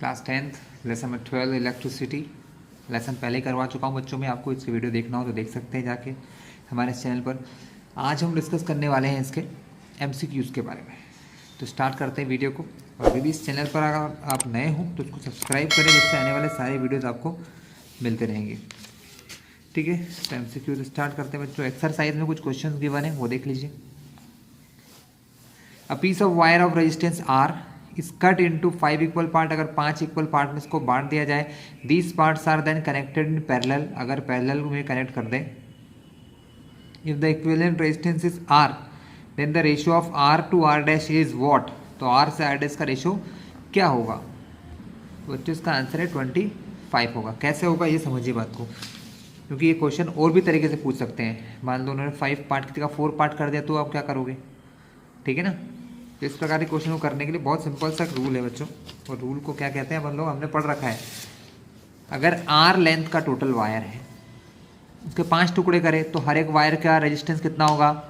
Class 10th lesson number 12 electricity lesson पहले ही करवा चुका हूँ बच्चों में। आपको इसकी वीडियो देखना हो तो देख सकते हैं जाके हमारे चैनल पर। आज हम डिस्कस करने वाले हैं इसके MCQs के बारे में। तो स्टार्ट करते हैं वीडियो को। और यदि इस चैनल पर अगर आप नए हो तो उसको सब्सक्राइब करें, जिससे आने वाले सारे वीडियोज़ आपको मिलते रहेंगे। ठीक है, तो MCQ स्टार्ट करते हैं बच्चों। एक्सरसाइज में कुछ क्वेश्चन गिवन है, वो देख लीजिए। A piece of wire of resistance R is cut into 5 equal part. अगर 5 इक्वल पार्ट में इसको बांट दिया जाए, these parts are then connected in parallel. अगर पैरेलल में कनेक्ट कर दें, if the equivalent resistance is R then the ratio of R to R dash is what. तो R से R डैश का रेशियो क्या होगा बच्चों? इसका आंसर है 25 होगा। कैसे होगा ये समझिए बात को, क्योंकि ये क्वेश्चन और भी तरीके से पूछ सकते हैं। मान लो उन्होंने 5 पार्ट की जगह 4 पार्ट कर दिया तो आप क्या करोगे? ठीक है ना। तो इस प्रकार के क्वेश्चन को करने के लिए बहुत सिंपल सा रूल है बच्चों। और रूल को क्या कहते हैं अपन लोग, हमने पढ़ रखा है। अगर R लेंथ का टोटल वायर है, उसके 5 टुकड़े करें तो हर एक वायर का रेजिस्टेंस कितना होगा?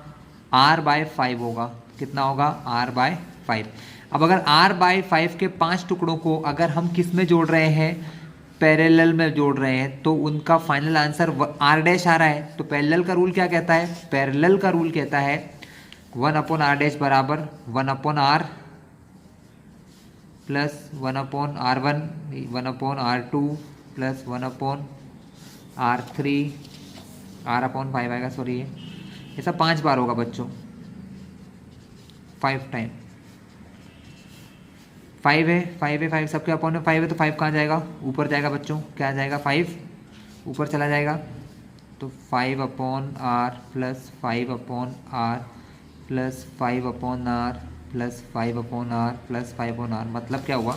R/5 होगा। कितना होगा? R/5। अब अगर R/5 के 5 टुकड़ों को अगर हम किस में जोड़ रहे हैं? पैरेलल में जोड़ रहे हैं, तो उनका फाइनल आंसर R डैश आ रहा है। तो पैरेलल का रूल क्या कहता है? पैरेलल का रूल कहता है 1/R डैश बराबर 1/R plus 1/R1 1/R2 plus 1/R3 R/5 आएगा। सॉरी, ये सब 5 बार होगा बच्चों। 5 टाइम 5 है, 5 सबके अपॉन में 5 है, तो 5 कहाँ जाएगा? ऊपर जाएगा बच्चों। क्या जाएगा? 5 ऊपर चला जाएगा। तो 5/R plus 5/R plus 5/R plus 5/R plus 5/R। मतलब क्या हुआ?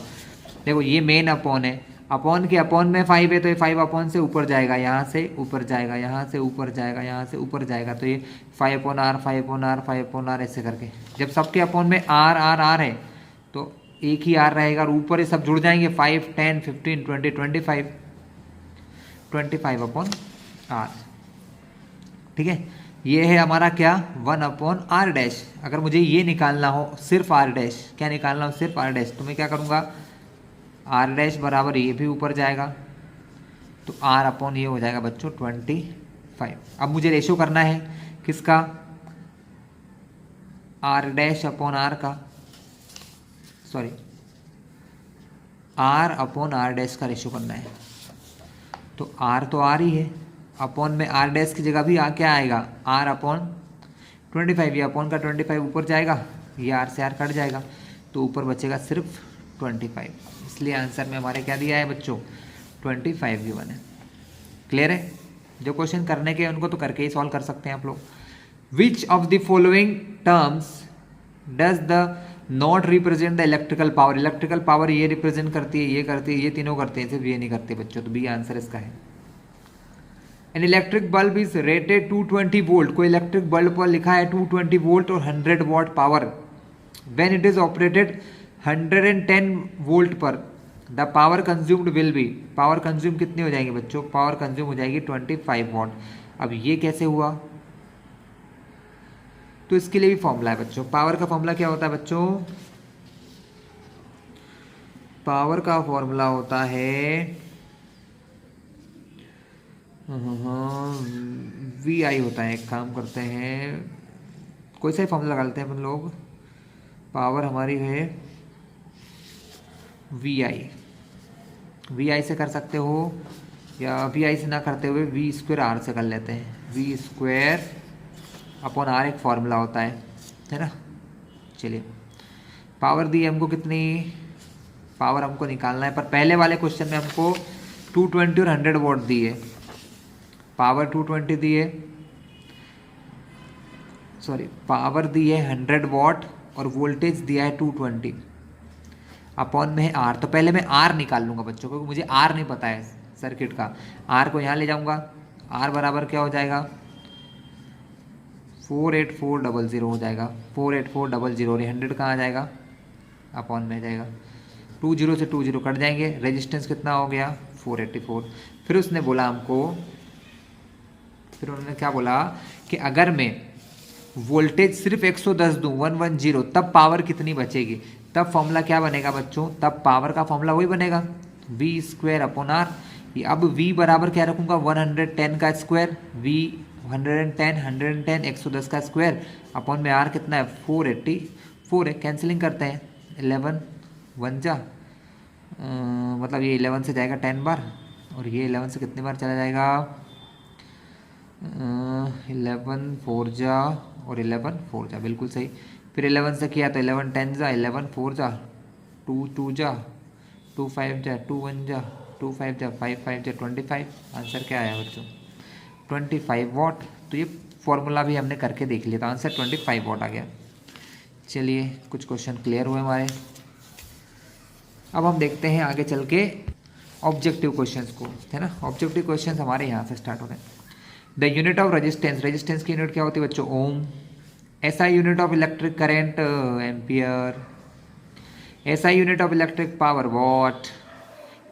देखो, ये मेन अपॉन है। अपॉन के अपॉन में 5 है, तो ये 5 अपॉन से ऊपर जाएगा, यहाँ से ऊपर जाएगा, यहाँ से ऊपर जाएगा, यहाँ से ऊपर जाएगा। तो ये 5/R 5/R 5/R ऐसे करके। जब सबके अपॉन में R R R है तो एक ही R रहेगा और ऊपर ये सब जुड़ जाएंगे। 5 10 15 20 25 25/R। ठीक है, ये है हमारा क्या? 1/R dash. अगर मुझे ये निकालना हो सिर्फ R डैश, क्या निकालना हो? सिर्फ R डैश, तो मैं क्या करूँगा? R डैश बराबर ये भी ऊपर जाएगा, तो R/ये हो जाएगा बच्चों 25। अब मुझे रेशियो करना है किसका? R डैश अपॉन R का, सॉरी R/R डैश का रेशियो करना है। तो R तो R ही है, अपॉन में R डैश की जगह भी क्या आएगा? R/25। ये अपॉन का 25 ऊपर जाएगा, ये R से R कट जाएगा, तो ऊपर बचेगा सिर्फ 25। इसलिए आंसर में हमारे क्या दिया है बच्चों? 25 गिवन है। क्लियर है? जो क्वेश्चन करने के उनको तो करके ही सॉल्व कर सकते हैं आप लोग। विच of the following terms does the not represent the electrical power. Electrical power ये रिप्रेजेंट करती है, ये करती है, ये तीनों करते हैं, सिर्फ ये नहीं करते बच्चों। तो बी आंसर इसका है। An electric bulb is rated 220 volt. कोई इलेक्ट्रिक बल्ब पर लिखा है 220 वोल्ट और 100 watt power. When it is operated 110 volt पर the power consumed will be. Power consume कितनी हो जाएगी बच्चों? पावर कंज्यूम हो जाएगी 25 वॉट। अब ये कैसे हुआ? तो इसके लिए भी फॉर्मूला है बच्चों। पावर का फॉर्मूला क्या होता है बच्चों? पावर का फॉर्मूला होता है VI होता है। एक काम करते हैं, कोई सा ही फॉर्मूला लगा लेते हैं अपन लोग। पावर हमारी है VI से कर सकते हो, या VI से ना करते हुए V² R से कर लेते हैं। V²/R एक फॉर्मूला होता है ना। चलिए, पावर दी हमको कितनी? पावर हमको निकालना है, पर पहले वाले क्वेश्चन में हमको 220 और 100 वॉट दी है। पावर 220 दी है, सॉरी पावर दी है 100 वॉट और वोल्टेज दिया है 220। अपॉन में है R, तो पहले मैं R निकाल लूँगा बच्चों, क्योंकि मुझे R नहीं पता है सर्किट का। R को यहाँ ले जाऊँगा, R बराबर क्या हो जाएगा? 48400 हो जाएगा। 48400 और 100 कहाँ आ जाएगा? अपॉन में जाएगा। 20 से 20 कट जाएंगे। रेजिस्टेंस कितना हो गया? 484। फिर उसने बोला हमको, फिर उन्होंने क्या बोला कि अगर मैं वोल्टेज सिर्फ 110 दूँ 110, तब पावर कितनी बचेगी? तब फॉर्मूला क्या बनेगा बच्चों, तब पावर का फॉर्मूला वही बनेगा v²/r। अब v बराबर क्या रखूँगा 110 का स्क्वायर, v 110 110 का स्क्वायर अपॉन में r कितना है 484 है। कैंसिलिंग करते हैं 11 1 जा मतलब ये 11 से जाएगा 10 बार और ये 11 से कितनी बार चला जाएगा 11 4 जा और 11 4 जा, बिल्कुल सही। फिर 11 से किया तो 11 10 जा 11 4 जा 2 2 जा 2 5 जा 2 1 जा 2 5 जा 5 5 जा 25। आंसर क्या आया बच्चों 25 वॉट। तो ये फॉर्मूला भी हमने करके देख लिया, तो आंसर 25 वॉट आ गया। चलिए कुछ क्वेश्चन क्लियर हुए हमारे। अब हम देखते हैं आगे चल के ऑब्जेक्टिव क्वेश्चंस को, है ना। ऑब्जेक्टिव क्वेश्चंस हमारे यहाँ से स्टार्ट हो रहे हैं। The unit of resistance, resistance की यूनिट क्या होती है बच्चों ohm. SI unit of electric current ampere. SI unit of electric power watt.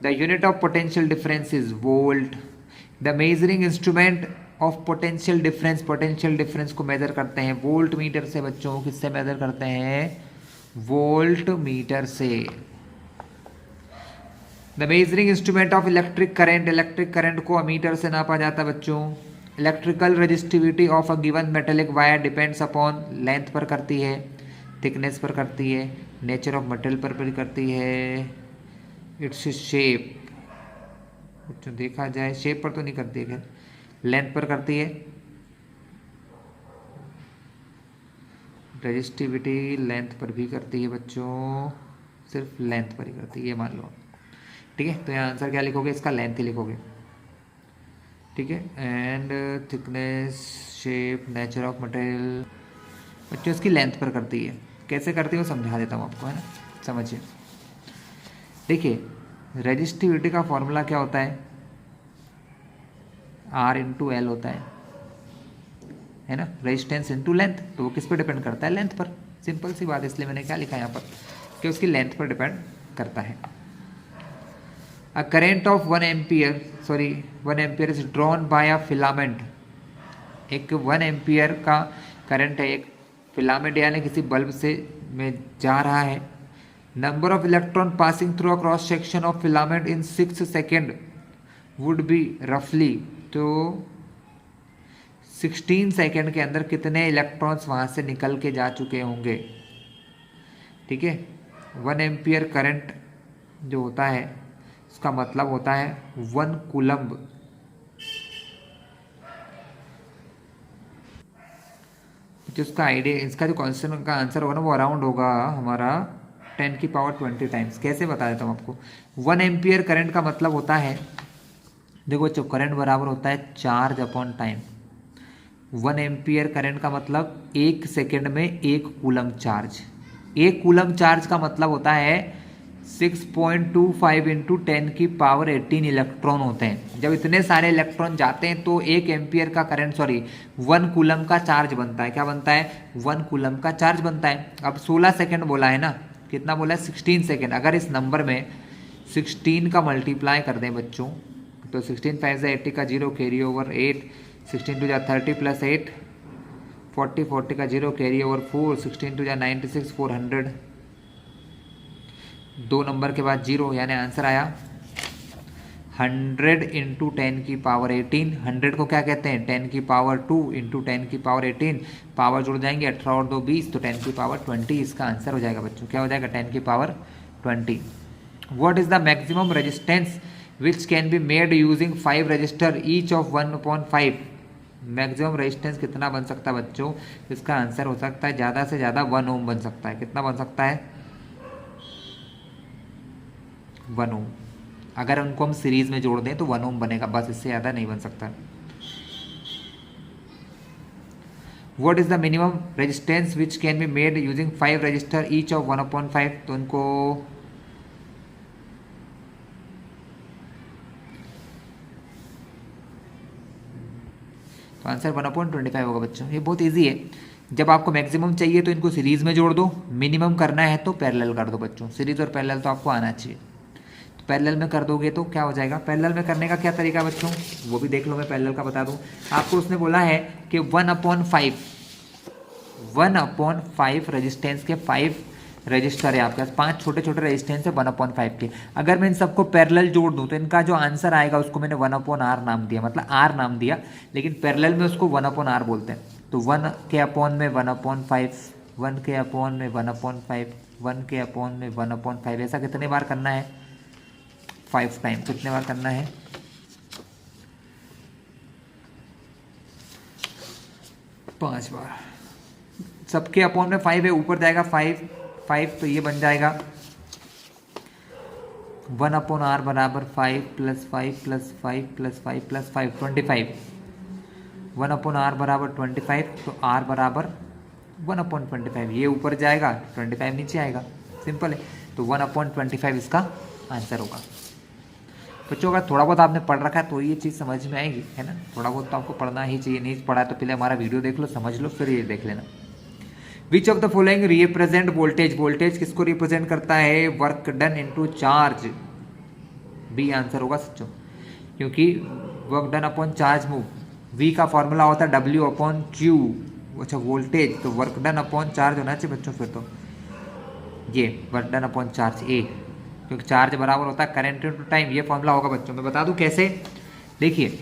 The unit of potential difference is volt. The measuring instrument of potential difference, potential difference को measure करते हैं volt metre से बच्चों। किससे major करते हैं volt metre से। The measuring instrument of electric current, electric current को अमीटर से नापा जाता है बच्चों। Electrical resistivity of a given metallic wire depends upon, length पर करती है, थिकनेस पर करती है, नेचर ऑफ मटेरियल पर भी करती है, इट्स शेप, बच्चों देखा जाए शेप पर तो नहीं करती है, लेंथ पर करती है। रेजिस्टिविटी लेंथ पर भी करती है बच्चों, सिर्फ लेंथ पर ही करती है, ये मान लो। ठीक है, तो यहाँ आंसर क्या लिखोगे इसका लेंथ ही लिखोगे। ठीक है, and thickness, shape, nature of material बच्चों इसकी लेंथ पर करती है। कैसे करती है वो समझा देता हूँ आपको, है ना, समझिए। देखिए रेजिस्टिविटी का फॉर्मूला क्या होता है R/L होता है ना, रेजिस्टेंस इनटू लेंथ। तो वो किस पर डिपेंड करता है लेंथ पर, सिंपल सी बात। इसलिए मैंने क्या लिखा यहाँ पर कि उसकी लेंथ पर डिपेंड करता है। A current of 1 ampere is drawn by a filament। एक 1 एम्पियर का करंट है एक फिलामेंट यानी किसी बल्ब से में जा रहा है। Number of electron passing through a cross section of filament in 6 second would be रफली, तो 16 सेकेंड के अंदर कितने इलेक्ट्रॉन्स वहाँ से निकल के जा चुके होंगे। ठीक है, 1 एम्पियर करंट जो होता है उसका मतलब होता है 1 कूलम्ब। जिसका आइडिया, इसका जो क्वेश्चन का आंसर होगा ना वो अराउंड होगा हमारा 10⁻20 टाइम्स। कैसे बता देता हूँ आपको। 1 एम्पियर करंट का मतलब होता है, देखो बच्चों करंट बराबर होता है charge upon time. 1 ampere current का मतलब 1 सेकेंड में 1 कूलम्ब चार्ज। 1 कूलम्ब चार्ज का मतलब होता है 6.25 इंटू 10⁻18 इलेक्ट्रॉन होते हैं। जब इतने सारे इलेक्ट्रॉन जाते हैं तो 1 एम्पियर का करंट 1 कूलम्ब का चार्ज बनता है। क्या बनता है 1 कूलम्ब का चार्ज बनता है। अब 16 सेकेंड बोला है ना, कितना बोला है 16 सेकेंड। अगर इस नंबर में 16 का मल्टीप्लाई कर दें बच्चों तो 16 5 से 80 का 0 कैरी ओवर 8, 16 2 30 प्लस 8 40, 40 का 0 कैरी ओवर 4, 16 2 96 400, 2 नंबर के बाद 0 यानी आंसर आया 100 इंटू 10⁻18। 100 को क्या कहते हैं 10⁻2 इंटू 10⁻18, पावर जुड़ जाएंगे 18 और 2 20, तो 10⁻20 इसका आंसर हो जाएगा बच्चों। क्या हो जाएगा 10⁻20। What is the maximum resistance which can be made using 5 register each of 1/5। Maximum resistance कितना बन सकता है बच्चों, इसका आंसर हो सकता है ज़्यादा से ज़्यादा 1 ओम बन सकता है। कितना बन सकता है 1 ओम। अगर उनको हम सीरीज में जोड़ दें तो 1 ओम बनेगा, बस इससे ज़्यादा नहीं बन सकता। What is the minimum resistance which can be made using 5 register each of 1/5। तो उनको तो आंसर 1/25 होगा बच्चों। ये बहुत इजी है। जब आपको मैक्सिमम चाहिए तो इनको सीरीज में जोड़ दो, मिनिमम करना है तो पैरेलल कर दो बच्चों। सीरीज और पैरेलल तो आपको आना चाहिए। तो पैरेलल में कर दोगे तो क्या हो जाएगा। पैरेलल में करने का क्या तरीका बच्चों वो भी देख लो, मैं पैरेलल का बता दूं आपको। उसने बोला है कि 1/5 रेजिस्टेंस के 5 रजिस्टर है आपके पास, 5 छोटे छोटे रेजिस्टेंस है 1/5 के। अगर मैं इन सबको पैरेलल जोड़ दूं तो इनका जो आंसर आएगा उसको मैंने 1/r नाम दिया, मतलब r नाम दिया, लेकिन पैरेलल में उसको 1/r बोलते हैं। तो 1 के अपॉन में 1/5, 1 के अपॉन में 1/5, 1 के अपॉन में 1/5, ऐसा कितने बार करना है? 5 टाइम। कितने बार करना है? 5 बार। सबके अपॉन में 5 है, ऊपर जाएगा 5, तो ये बन जाएगा 1/r बराबर 5 + 5 + 5 + 5 + 5 25। 1/r बराबर 25, तो r बराबर 1/25, ये ऊपर जाएगा 25 नीचे आएगा, सिंपल है। तो 1/25 इसका आंसर होगा। बच्चों अगर थोड़ा बहुत आपने पढ़ रखा है तो ये चीज़ समझ में आएगी, है ना। थोड़ा बहुत तो आपको पढ़ना ही चाहिए, नहीं पढ़ा तो पहले हमारा वीडियो देख लो, समझ लो, फिर ये देख लेना। Which of the following represent voltage? Voltage किसको रिप्रेजेंट करता है? Work done into charge. B answer होगा बच्चों, क्योंकि work done upon charge move. V का फॉर्मूला होता है W/Q। अच्छा वोल्टेज, तो वर्क डन अपॉन चार्ज होना चाहिए बच्चों, फिर तो ये वर्क डन अपॉन चार्ज ए, क्योंकि चार्ज बराबर होता है करंट इनटू टाइम। ये फॉर्मूला होगा बच्चों, मैं बता दूं कैसे। देखिए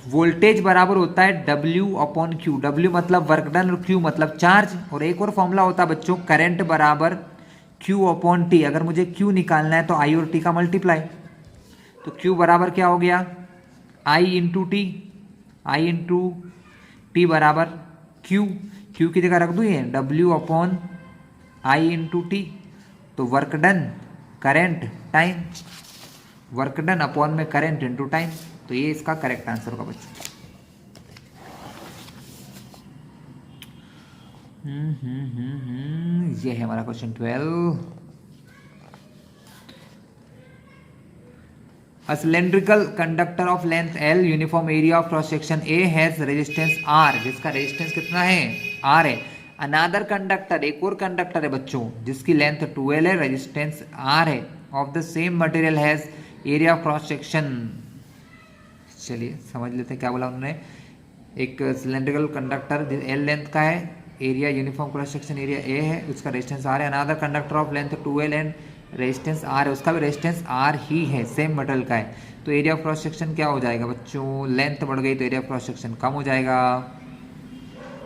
वोल्टेज बराबर होता है W/Q। W मतलब वर्क डन और Q मतलब चार्ज। और एक और फॉर्मूला होता है बच्चों करंट बराबर Q/T। अगर मुझे Q निकालना है तो I और T का मल्टीप्लाई। तो Q बराबर क्या हो गया? I × T। I × T बराबर Q। Q की जगह रख दूँ ये W/I × T। तो work done current time, work done upon में करंट इनटू टाइम, तो ये इसका करेक्ट आंसर होगा बच्चों। ये है हमारा question 12। A cylindrical conductor of length L, uniform area of cross section A has resistance R, जिसका रेजिस्टेंस कितना है? R है। अनादर कंडक्टर, एक और कंडक्टर है बच्चों जिसकी लेंथ 12 है, रेजिस्टेंस R है, of the same material has area of cross section. चलिए समझ लेते हैं क्या बोला उन्होंने। एक सिलेंड्रिकल कंडक्टर L लेंथ का है, area uniform cross section area A है, उसका रेजिस्टेंस R है। Another conductor of length 12 and resistance R है, उसका भी रेजिस्टेंस R ही है, सेम मेटल का है। तो एरिया ऑफ क्रॉस सेक्शन क्या हो जाएगा बच्चों? लेंथ बढ़ गई तो एरिया ऑफ क्रॉस सेक्शन कम हो जाएगा।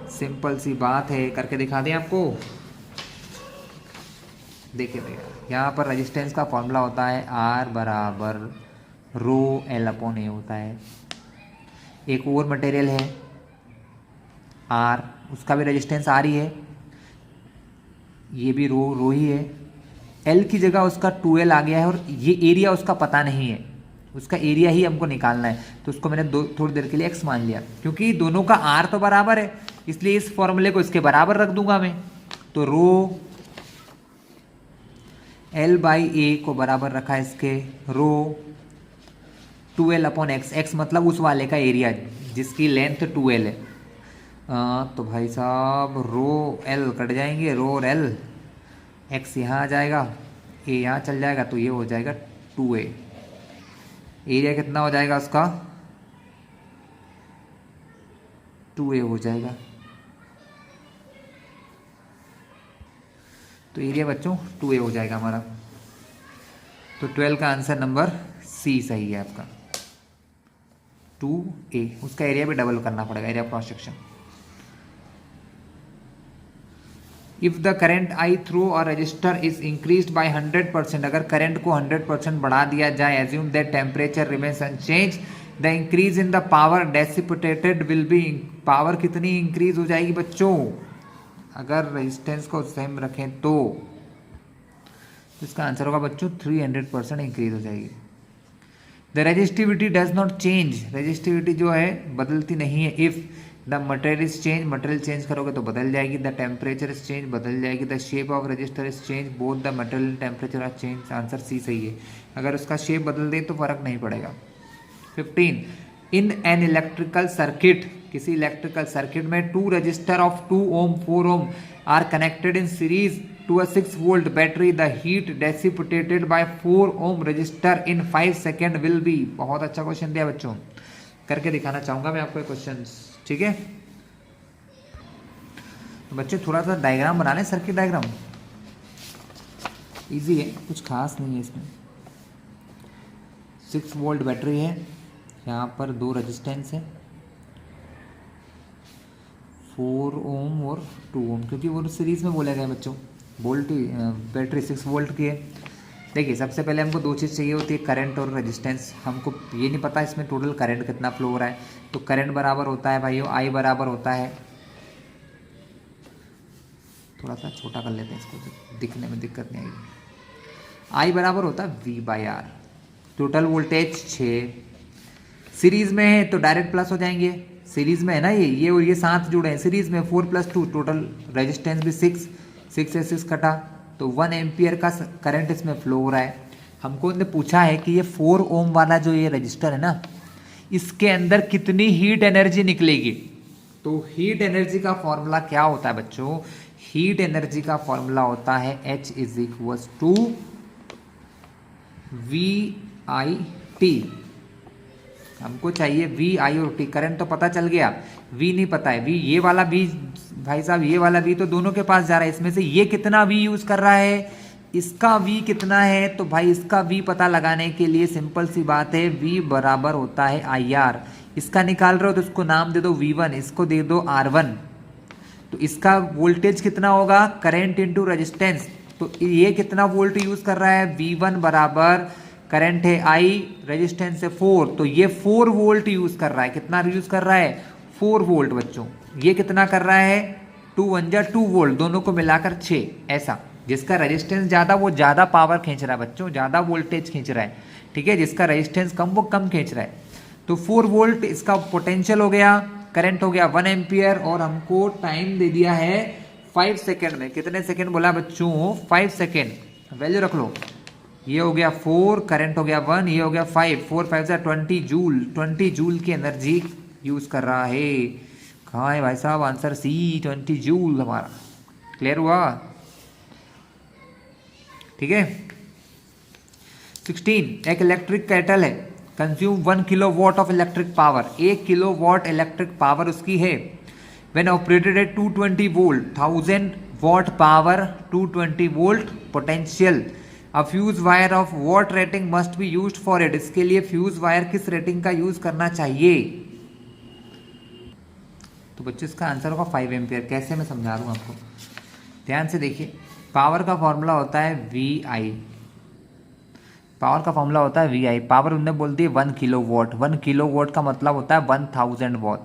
सिंपल सी बात है, करके दिखा दें आपको। देखिए भैया यहाँ पर रेजिस्टेंस का फॉर्मूला होता है R बराबर ρL/A होता है। एक और मटेरियल है R, उसका भी रेजिस्टेंस R ही है, ये भी रो ही है। L की जगह उसका 2L आ गया है, और ये एरिया उसका पता नहीं है, उसका एरिया ही हमको निकालना है। तो उसको मैंने थोड़ी देर के लिए x मान लिया, क्योंकि दोनों का R तो बराबर है, इसलिए इस फॉर्मूले को इसके बराबर रख दूंगा मैं। तो ρL/A को बराबर रखा है इसके ρ2L/x। x मतलब उस वाले का एरिया जिसकी लेंथ 2L है। तो भाई साहब ρL कट जाएंगे, ρL, x यहाँ आ जाएगा, a यहाँ चल जाएगा, तो ये हो जाएगा 2a। एरिया कितना हो जाएगा उसका? 2a हो जाएगा। तो एरिया बच्चों 2a हो जाएगा हमारा। तो 12 का आंसर नंबर C सही है आपका, 2a। उसका एरिया भी डबल करना पड़ेगा, area of cross section. If the current I through और रजिस्टर इज इंक्रीज्ड बाय 100%, अगर करंट को 100% बढ़ा दिया जाए, assume that temperature remains unchanged, the increase in the power dissipated will be. Power कितनी इंक्रीज हो जाएगी बच्चों अगर रेजिस्टेंस को सेम रखें तो? इसका आंसर होगा बच्चों 300% इंक्रीज हो जाएगी। The resistivity does not change, resistivity जो है बदलती नहीं है। If the material is change, material change करोगे तो बदल जाएगी। द टेम्परेचर इज चेंज, बदल जाएगी। The shape of resistor is change, both the material and temperature are change. Answer C सही है। अगर उसका शेप बदल दे तो फर्क नहीं पड़ेगा। 15 इन एन इलेक्ट्रिकल सर्किट, किसी इलेक्ट्रिकल सर्किट में 2 resistor of 2 ohm 4 ohm are connected in series to a 6 volt battery, the heat dissipated by 4 ohm resistor in 5 second will be. बहुत अच्छा क्वेश्चन दिया बच्चों, करके दिखाना चाहूंगा मैं आपको क्वेश्चन, ठीक है। तो बच्चे थोड़ा सा डायग्राम बना लें, सर्किट डायग्राम इजी है, कुछ खास नहीं है इसमें। 6 वोल्ट बैटरी है, यहाँ पर 2 रेजिस्टेंस है, 4 ओम और 2 ओम, क्योंकि वो सीरीज में बोले गए बच्चों। वोल्ट बैटरी 6 वोल्ट की है। देखिए सबसे पहले हमको 2 चीज़ चाहिए होती है, करंट और रेजिस्टेंस। हमको ये नहीं पता इसमें टोटल करंट कितना फ्लो हो रहा है, तो करंट बराबर होता है भाइयों आई बराबर होता है, थोड़ा सा छोटा कर लेते हैं इसको, दिखने में दिक्कत नहीं आएगी। आई बराबर होता है V/R। टोटल वोल्टेज 6, सीरीज में है तो डायरेक्ट प्लस हो जाएंगे, सीरीज में है ना ये और ये साथ जुड़े हैं सीरीज में, 4 + 2, टोटल रेजिस्टेंस भी 6 से 6 कटा, तो 1 एम्पियर का करंट इसमें फ्लो हो रहा है। हमको उन्होंने पूछा है कि ये 4 ओम वाला जो ये रजिस्टर है ना, इसके अंदर कितनी हीट एनर्जी निकलेगी। तो हीट एनर्जी का फॉर्मूला क्या होता है बच्चों, हीट एनर्जी का फॉर्मूला होता है H = VIT। हमको चाहिए V, I और T। करंट तो पता चल गया, V नहीं पता है। V ये वाला V भाई साहब, ये वाला V तो दोनों के पास जा रहा है, इसमें से ये कितना V यूज कर रहा है, इसका V कितना है, तो भाई इसका V पता लगाने के लिए सिंपल सी बात है, V बराबर होता है IR। इसका निकाल रहे हो तो इसको नाम दे दो V1, इसको दे दो R1। तो इसका वोल्टेज कितना होगा, करंट इंटू रेजिस्टेंस, तो ये कितना वोल्ट यूज कर रहा है, V1 बराबर करंट है I, रेजिस्टेंस है 4, तो ये 4 वोल्ट यूज कर रहा है। कितना यूज कर रहा है, 4 वोल्ट बच्चों। ये कितना कर रहा है, 2 × 1 = 2 वोल्ट, दोनों को मिलाकर 6। ऐसा जिसका रेजिस्टेंस ज़्यादा वो ज़्यादा पावर खींच रहा है बच्चों, ज़्यादा वोल्टेज खींच रहा है, ठीक है। जिसका रेजिस्टेंस कम वो कम खींच रहा है। तो 4 वोल्ट इसका पोटेंशियल हो गया, करंट हो गया 1 एम्पियर, और हमको टाइम दे दिया है 5 सेकेंड में। कितने सेकेंड बोला बच्चों, 5 सेकेंड। वैल्यू रख लो, ये हो गया 4, करंट हो गया 1, ये हो गया 5, 4 × 5 = 20 जूल। 20 जूल की एनर्जी यूज कर रहा है। कहाँ है भाई साहब आंसर, C, 20 जूल हमारा। क्लियर हुआ, ठीक है। 16, एक इलेक्ट्रिक केटल है, consume 1 kilowatt of electric power. 1 kilowatt electric power उसकी है। When operated at 220 volt, 1000 watt power, 220 volt potential. A fuse wire of what rating must be used for it. इसके लिए फ्यूज वायर किस rating का use करना चाहिए। तो बच्चों इसका आंसर होगा 5 एम्पियर। कैसे, मैं समझा दूँ आपको, ध्यान से देखिए। पावर का फॉर्मूला होता है VI, पावर का फॉर्मूला होता है VI। पावर उन्होंने बोल दी 1 किलोवाट। 1 किलोवाट का मतलब होता है 1000 वाट,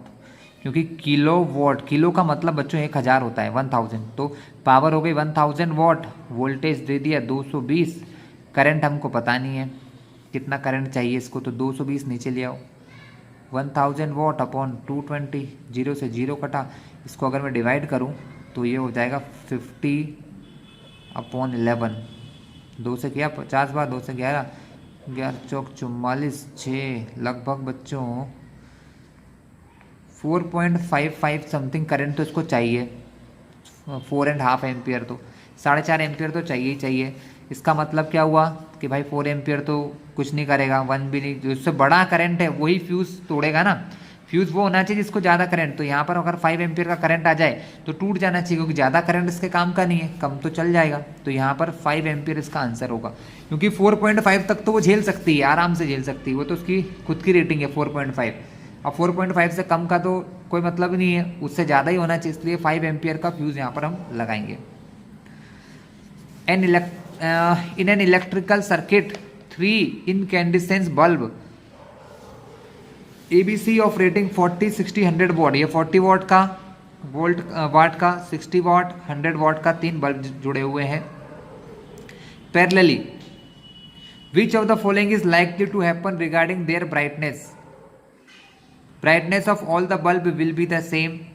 क्योंकि किलोवाट, किलो का मतलब बच्चों 1000 होता है, 1000। तो पावर हो गई 1000 वाट, वोल्टेज दे दिया 220, करंट हमको पता नहीं है कितना करंट चाहिए इसको, तो 220 नीचे ले आओ। 1000 वाट अपॉन 220, 0 से 0 कटा, इसको अगर मैं डिवाइड करूं तो ये हो जाएगा 50/11। 2 से किया 50 बार, 2 से 11, 11 चौक 44, 6 लगभग बच्चों 4.55 समथिंग करंट तो इसको चाहिए। 4.5 एम्पियर, तो 4.5 एम्पियर तो चाहिए ही चाहिए। इसका मतलब क्या हुआ कि भाई 4 एम्पियर तो कुछ नहीं करेगा, 1 भी नहीं। उससे बड़ा करंट है वही फ्यूज़ तोड़ेगा ना। फ्यूज़ वो होना चाहिए जिसको ज़्यादा करंट, तो यहाँ पर अगर 5 एम्पियर का करंट आ जाए तो टूट जाना चाहिए, क्योंकि ज़्यादा करंट इसके काम का नहीं है, कम तो चल जाएगा। तो यहाँ पर 5 एम्पियर इसका आंसर होगा, क्योंकि 4.5 तक तो वो झेल सकती है, आराम से झेल सकती है, वो तो उसकी खुद की रेटिंग है 4.5। अब 4.5 से कम का तो कोई मतलब ही नहीं है, उससे ज़्यादा ही होना चाहिए, इसलिए 5 एम्पियर का फ्यूज़ यहाँ पर हम लगाएंगे। In an electrical circuit, 3 incandescent bulb ABC of rating 40, 60, 100 वाट। ये 40 वाट का, वाट का, 60 वाट, 100 वाट का 3 बल्ब जुड़े हुए हैं parallelly. Which of the following is likely to happen regarding their brightness? Brightness of all the bulb will be the same.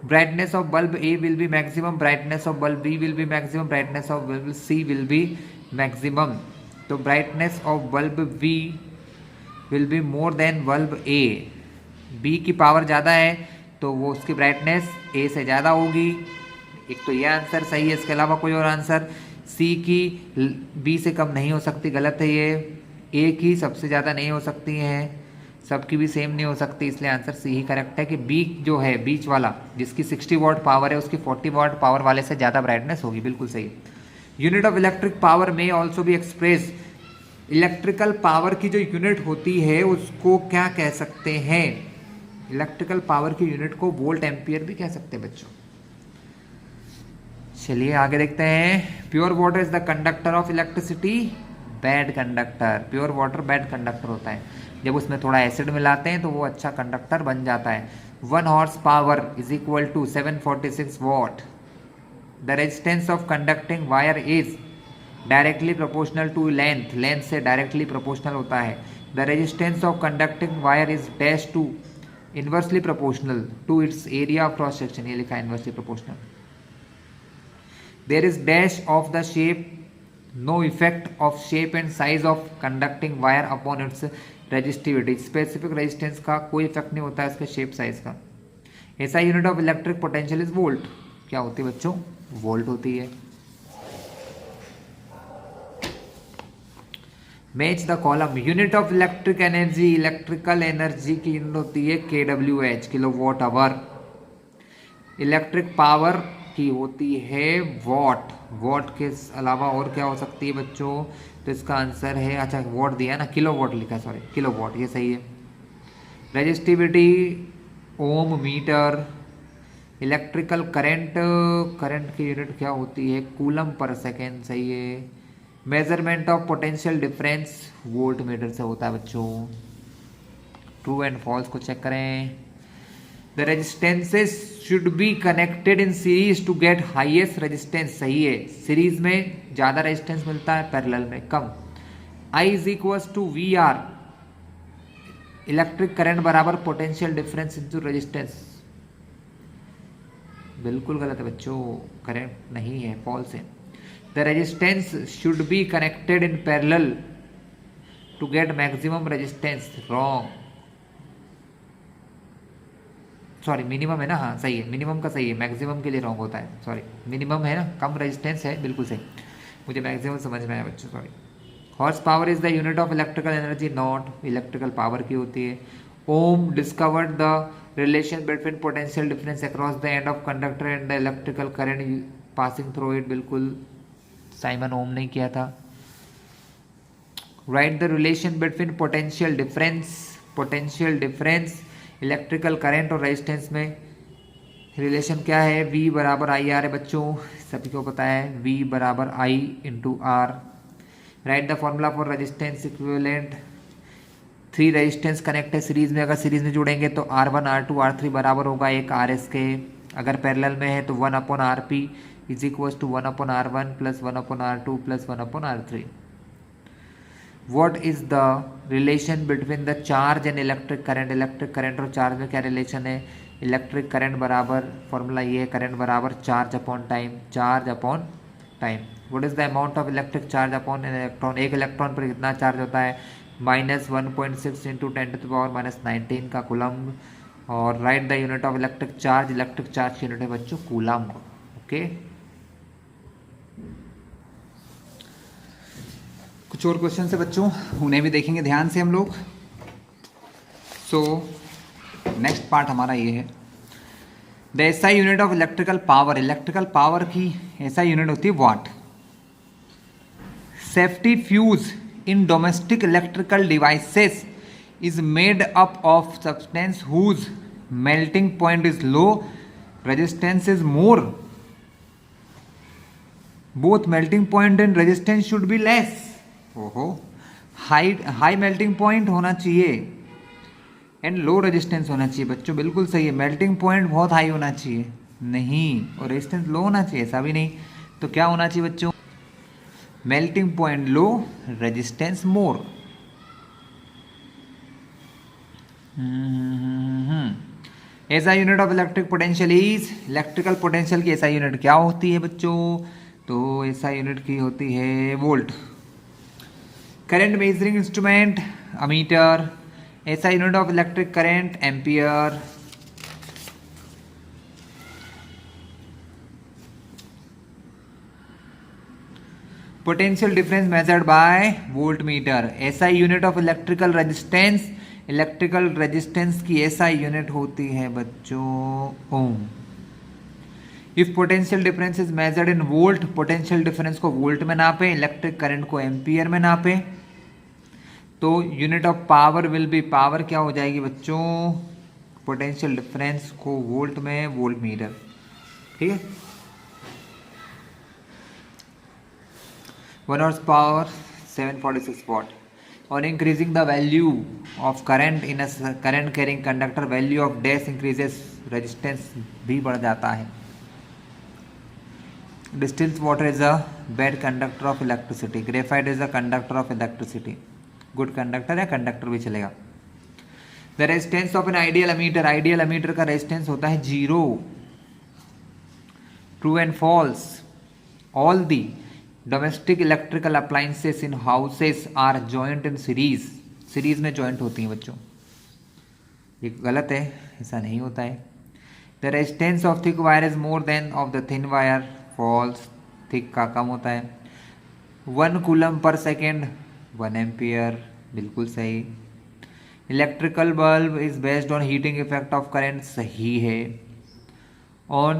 Brightness of bulb A will be maximum, brightness of bulb B will be maximum, brightness of bulb C will be maximum. तो brightness of bulb B will be more than bulb A. B की power ज़्यादा है तो वो उसकी brightness A से ज़्यादा होगी। एक तो ये आंसर सही है, इसके अलावा कोई और आंसर। C की B से कम नहीं हो सकती, गलत है ये। A की सबसे ज़्यादा नहीं हो सकती है, सबकी भी सेम नहीं हो सकती, इसलिए आंसर सी ही करेक्ट है कि बी जो है बीच वाला जिसकी 60 वॉट पावर है उसकी 40 वॉट पावर वाले से ज़्यादा ब्राइटनेस होगी, बिल्कुल सही। यूनिट ऑफ इलेक्ट्रिक पावर में ऑल्सो भी एक्सप्रेस, इलेक्ट्रिकल पावर की जो यूनिट होती है उसको क्या कह सकते हैं? इलेक्ट्रिकल पावर की यूनिट को वोल्ट एम्पियर भी कह सकते हैं बच्चों। चलिए आगे देखते हैं। Pure water is the conductor of electricity, bad conductor. Pure water bad conductor होता है, जब उसमें थोड़ा एसिड मिलाते हैं तो वो अच्छा कंडक्टर बन जाता है। 1 horse power is equal to 746 watt. The resistance of conducting wire is directly proportional to length, length से डायरेक्टली प्रोपोर्शनल होता है। The resistance of conducting wire is dash to inversely proportional to its area of cross section, ये लिखा है inversely proportional. There is dash of the shape, no effect of shape and size of conducting wire upon its resistivity. Specific resistance का कोई effect नहीं होता है इसके shape size का। ऐसा unit of electric potential is volt. क्या होती है बच्चों? वोल्ट होती है। Match the column. Unit of electric energy, electrical energy की यूनिट होती है kWh, kilowatt hour. Electric power की होती है वॉट। वॉट के अलावा और क्या हो सकती है बच्चों? तो इसका आंसर है, अच्छा वॉट दिया है ना, किलो वॉट लिखा है, सॉरी किलो वॉट, ये सही है। Resistivity ohm metre. Electrical current, current की यूनिट क्या होती है? कूलम पर सेकेंड, सही है। Measurement of potential difference volt metre से होता है बच्चों। ट्रू एंड फॉल्स को चेक करें। The resistances should be connected in series to get highest resistance, सही है। सीरीज में ज्यादा रेजिस्टेंस मिलता है, पैरेलल में कम। I is equal to V R, electric current बराबर पोटेंशियल डिफरेंस इंटू रेजिस्टेंस, बिल्कुल गलत है बच्चों, करंट नहीं है, फॉल्स है। The resistance should be connected in parallel to get maximum resistance, wrong, sorry minimum है ना, हाँ सही है, मिनिमम का सही है, मैक्सिमम के लिए रॉन्ग होता है, सॉरी मिनिमम है ना, कम रेजिस्टेंस है, बिल्कुल सही। मुझे मैक्सिमम समझ में आया बच्चों, sorry. Horse power is the unit of electrical energy, not, electrical power की होती है। Ohm discovered the relation between potential difference across the end of conductor and the electrical current passing through it, बिल्कुल Simon Ohm ने किया था। Right the relation between potential difference, potential difference electrical current और resistance में रिलेशन क्या है? V बराबर आई आर है बच्चों, सभी को पता है, V बराबर I into R. Write the formula for resistance equivalent. 3 resistance connect है सीरीज में, अगर सीरीज में जुड़ेंगे तो R1 R2 R3 बराबर होगा 1 RS के। अगर पैरेलल में है तो 1 upon RP is equal to 1 upon R1 plus 1 upon R2 plus 1 upon R3। What is the relation between the charge and electric current? Electric current और चार्ज में क्या रिलेशन है? इलेक्ट्रिक करंट बराबर, फॉर्मूला ये है, करंट बराबर charge upon time, charge upon time. What is the amount of electric charge upon an electron? एक electron पर कितना चार्ज होता है? -1.6 इंटू 10⁻⁻19 का कूलम। और right the unit of electric charge, electric charge की यूनिट है बच्चों कूलम, ओके। कुछ और क्वेश्चन है बच्चों, उन्हें भी देखेंगे ध्यान से हम लोग। सो नेक्स्ट पार्ट हमारा ये है, the SI unit of electrical power. Electrical power की एसआई यूनिट होती है watt. Safety fuse in domestic electrical devices is made up of substance whose melting point is low, resistance is more. Both melting point and resistance should be less. ओहो, high melting point होना चाहिए and low resistance होना चाहिए बच्चों, बिल्कुल सही है। Melting point बहुत हाई होना चाहिए नहीं, और रेजिस्टेंस लो होना चाहिए, ऐसा भी नहीं। तो क्या होना चाहिए बच्चों? मेल्टिंग पॉइंट लो, रेजिस्टेंस मोर। ऐसा unit of electric potential is, electrical potential की ऐसा यूनिट क्या होती है बच्चों? तो ऐसा यूनिट की होती है volt. Current measuring instrument ammeter. SI unit of electric current ampere. Potential difference measured by volt meter. SI unit of electrical resistance electrical resistance की एसआई यूनिट होती है बच्चों ohm. If potential difference is measured in volt, potential difference को volt में नापें, electric current को ampere में नापें, तो unit of power will be, power क्या हो जाएगी बच्चों, पोटेंशियल डिफरेंस को वोल्ट में, वोल्ट मीटर। ठीक है, 1 horse power 746 watt। On increasing the value of current in a current carrying conductor, value of dash increases, resistance भी बढ़ जाता है। Distilled water is a bad conductor of electricity, graphite is a conductor of electricity, good conductor या conductor भी चलेगा। The resistance of an ideal ammeter, ideal ammeter का resistance होता है 0। True and false, all the domestic electrical appliances in houses are joint in series, series में joint होती हैं बच्चों, ये गलत है, ऐसा नहीं होता है। The resistance of thick wire is more than of the thin wire, false, thick का कम होता है। 1 कूलम पर सेकेंड 1 एम्पियर, बिल्कुल सही। Electrical bulb is based on heating effect of current, सही है। On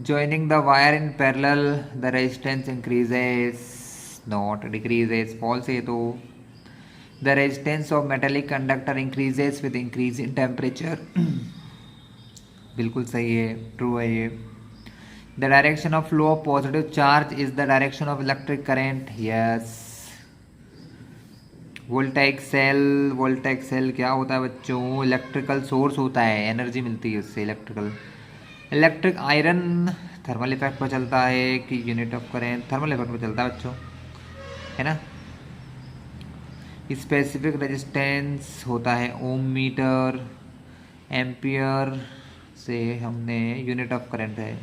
joining the wire in parallel, the resistance increases, not decreases, false है तो। The resistance of metallic conductor increases with increase in temperature, बिल्कुल सही है, true है ये। The direction of flow of positive charge is the direction of electric current, yes। Voltaic cell, voltaic cell क्या होता है बच्चों, इलेक्ट्रिकल सोर्स होता है, एनर्जी मिलती है उससे, electrical. Electric iron thermal effect पर चलता है कि unit of current, thermal effect पर चलता है बच्चों, है ना। स्पेसिफिक रेजिस्टेंस होता है ओम मीटर, एम्पियर से हमने यूनिट ऑफ करंट है,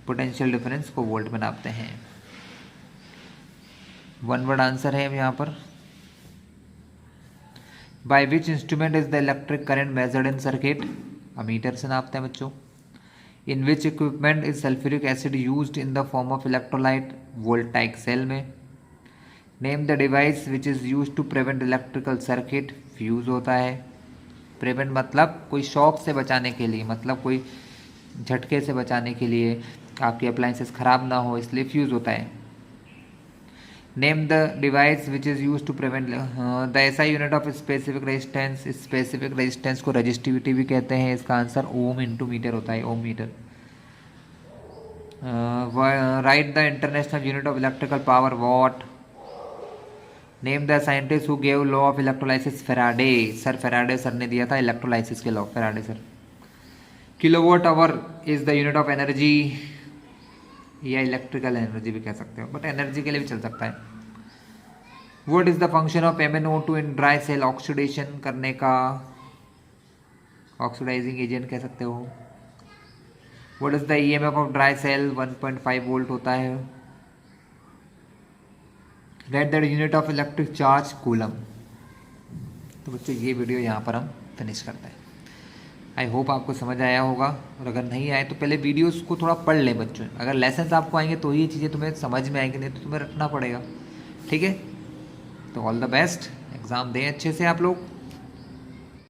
पोटेंशियल डिफरेंस को वोल्ट में नापते हैं। 1 वर्ड आंसर है यहाँ पर। By which instrument is the electric current measured in circuit, ammeter से नापते हैं बच्चों। In which equipment is sulfuric acid used in the form of electrolyte, voltaic cell में। Name the device which is used to prevent electrical circuit, fuse होता है। Prevent मतलब कोई shock से बचाने के लिए, मतलब कोई झटके से बचाने के लिए, आपकी अप्लाइंसेस ख़राब ना हो इसलिए फ्यूज़ होता है। Name the device which is use to prevent the SI unit of specific resistance, specific resistance को रजिस्टिविटी भी कहते हैं, इसका आंसर ओम इंटू मीटर होता है, ohm meter. Right the international unit of electrical power, watt. Name the scientist who gave law of electrolysis, Faraday sir, Faraday sir ने दिया था इलेक्ट्रोलाइसिस के law, Faraday sir. Kilowatt hour is the unit of energy, या electrical energy भी कह सकते हो, but energy के लिए भी चल सकता है। What is the function of MnO2 in dry cell, oxidation करने का, ऑक्सीडाइजिंग एजेंट कह सकते हो। What is the EMF of dry cell, 1.5 volt होता है। Write the unit of electric charge, coulomb. तो बच्चों ये वीडियो यहाँ पर हम फिनिश करते हैं। आई होप आपको समझ आया होगा, और अगर नहीं आए तो पहले वीडियोस को थोड़ा पढ़ लें बच्चों, अगर लेसन्स आपको आएंगे तो ये चीज़ें तुम्हें समझ में आएंगी, नहीं तो तुम्हें रटना पड़ेगा। ठीक है, तो ऑल द बेस्ट, एग्ज़ाम दें अच्छे से आप लोग।